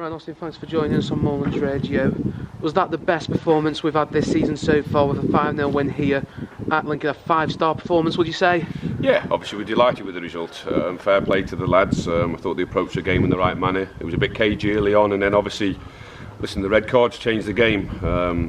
Ryan Austin, thanks for joining us on Moorlands Radio. Was that the best performance we've had this season so far, with a 5-0 win here at Lincoln? A 5-star performance, would you say? Yeah, obviously we're delighted with the result. Fair play to the lads. I thought they approached the game in the right manner. It was a bit cagey early on, and then obviously, listen, the red cards changed the game.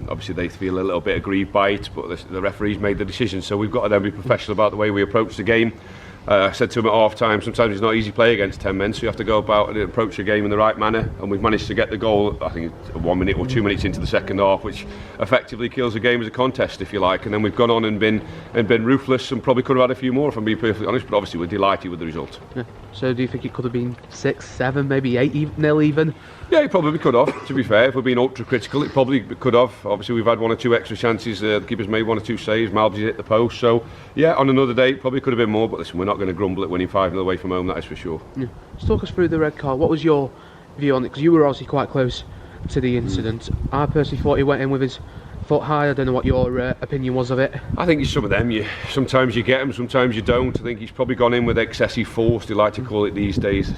Obviously they feel a little bit aggrieved by it, but the referees made the decision, so we've got to then be professional about the way we approach the game. I said to him at half time, sometimes it's not easy to play against 10 men, so you have to go about and approach the game in the right manner, and we've managed to get the goal, I think 1 minute or 2 minutes into the second half, which effectively kills the game as a contest, if you like. And then we've gone on and been ruthless, and probably could have had a few more, if I'm being perfectly honest, but obviously we're delighted with the result. Yeah. So do you think it could have been 6, 7, maybe 8-0 even? Yeah, it probably could have, to be fair. If we're being ultra critical, it probably could have. Obviously we've had 1 or 2 extra chances, the keeper's made 1 or 2 saves, Malbs hit the post, so yeah, on another day it probably could have been more, but listen, we're not going to grumble at winning 5-0 away from home, that is for sure. Yeah. Just talk us through the red card. What was your view on it? Because you were obviously quite close to the incident. I personally thought he went in with his foot high. I don't know what your opinion was of it. I think it's some of them. Sometimes you get them, sometimes you don't. I think he's probably gone in with excessive force, they like to call it these days.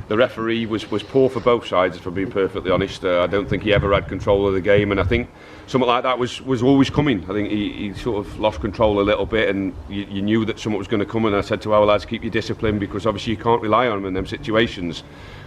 The referee was poor for both sides, if I'm being perfectly honest. I don't think he ever had control of the game, and I think something like that was always coming. I think he sort of lost control a little bit, and you knew that something was going to come, and I said to our lads, keep your discipline, because obviously you can't rely on them in them situations,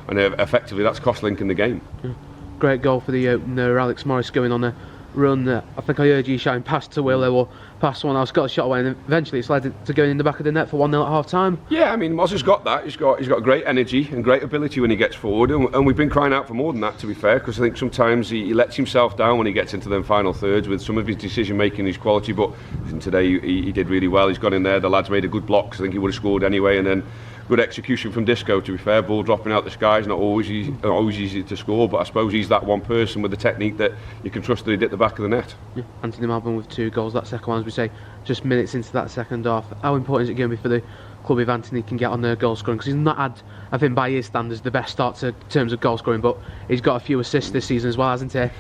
and effectively that's cost Lincoln the game. Yeah. Great goal for the opener, Alex Morris going on a run. I think I heard you shouting past to Willow or past someone else, got a shot away, and eventually it's led to going in the back of the net for 1-0 at half time. Yeah, I mean, Moz has got that. He's got great energy and great ability when he gets forward, and we've been crying out for more than that, to be fair, because I think sometimes he lets himself down when he gets into them final thirds with some of his decision making, his quality, but today he did really well. He's gone in there, the lads made a good block, so I think he would have scored anyway, and then good execution from Disco, to be fair. Ball dropping out the sky is not always easy to score, but I suppose he's that one person with the technique that you can trust that he'd hit the back of the net. Yeah. Anthony Malbon with 2 goals, that second one, as we say, just minutes into that second half. How important is it going to be for the club if Anthony can get on the goal scoring? Because he's not had, I think by his standards, the best start in terms of goal scoring, but he's got a few assists this season as well, hasn't he?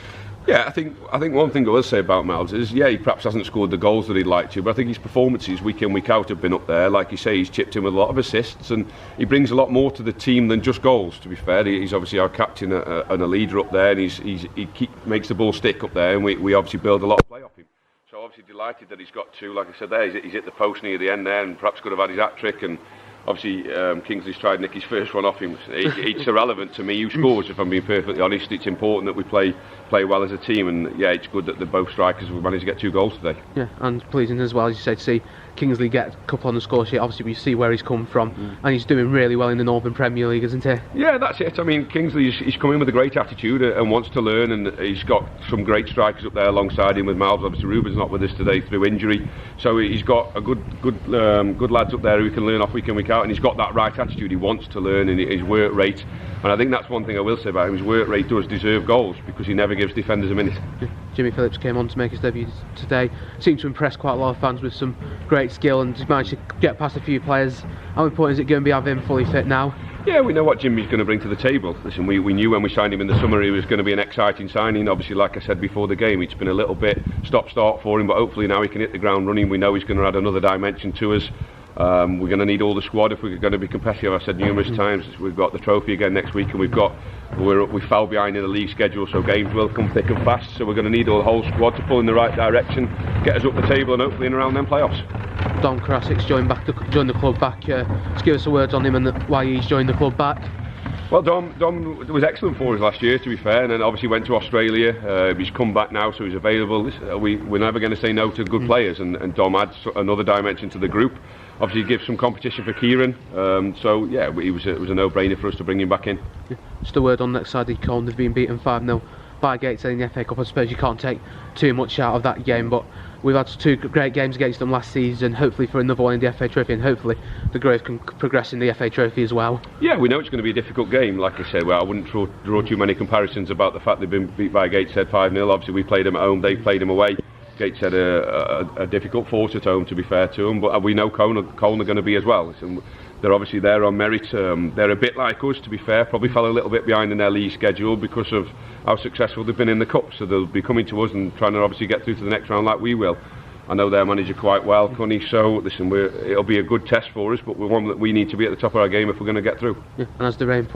Yeah, I think one thing I will say about Malbs is, yeah, he perhaps hasn't scored the goals that he'd like to, but I think his performances week in, week out have been up there. Like you say, he's chipped in with a lot of assists, and he brings a lot more to the team than just goals, to be fair. He's obviously our captain and a leader up there, and he makes the ball stick up there, and we obviously build a lot of play off him. So obviously delighted that he's got 2, like I said there, he's hit the post near the end there, and perhaps could have had his hat-trick, and obviously Kingsley's tried Nicky's first one off him. It's irrelevant to me who scores, if I'm being perfectly honest. It's important that we play well as a team, and yeah, it's good that the both strikers have managed to get 2 goals today. Yeah, and pleasing as well, as you say, to see Kingsley get a couple on the score sheet. Obviously we see where he's come from, and he's doing really well in the Northern Premier League, isn't he? Yeah, that's it. I mean, Kingsley, he's come in with a great attitude and wants to learn, and he's got some great strikers up there alongside him with Malbs. Obviously Ruben's not with us today through injury, so he's got a good lads up there who he can learn off week in, week out, and he's got that right attitude. He wants to learn, and his work rate, and I think that's one thing I will say about him, his work rate does deserve goals, because he never gives defenders a minute. Yeah. Jimmy Phillips came on to make his debut today, seemed to impress quite a lot of fans with some great skill, and he's managed to get past a few players. How important is it going to be having him fully fit now? Yeah, we know what Jimmy's going to bring to the table. Listen, we knew when we signed him in the summer he was going to be an exciting signing. Obviously, like I said before the game, it's been a little bit stop-start for him, but hopefully now he can hit the ground running. We know he's going to add another dimension to us. We're going to need all the squad if we're going to be competitive. I've said numerous times, we've got the trophy again next week, and we fell behind in the league schedule, so games will come thick and fast, so we're going to need the whole squad to pull in the right direction, get us up the table, and hopefully in around them playoffs. Dom Krasik's joined the club back. Just give us a word on him and why he's joined the club back. Well, Dom was excellent for us last year, to be fair, and then obviously went to Australia. He's come back now, so he's available. We're never going to say no to good players, and Dom adds another dimension to the group. Obviously, he gives some competition for Kieran, so yeah, it was a no-brainer for us to bring him back in. Yeah. Just a word on next side, Colne. They've been beaten 5-0 by Gateshead in the FA Cup. I suppose you can't take too much out of that game, but we've had 2 great games against them last season, hopefully for another one in the FA Trophy, and hopefully the Graves can progress in the FA Trophy as well. Yeah, we know it's going to be a difficult game. Like I said, well, I wouldn't draw too many comparisons about the fact they've been beat by Gateshead 5-0. Obviously we played them at home, they played them away. Gateshead a difficult force at home, to be fair to them, but we know Colne are going to be as well. They're obviously there on merit. They're a bit like us, to be fair, probably fell a little bit behind in their league schedule because of how successful they've been in the Cup, so they'll be coming to us and trying to obviously get through to the next round like we will. I know their manager quite well, Cunny, so listen, it'll be a good test for us, but we're one that we need to be at the top of our game if we're going to get through. Yeah, and as the rain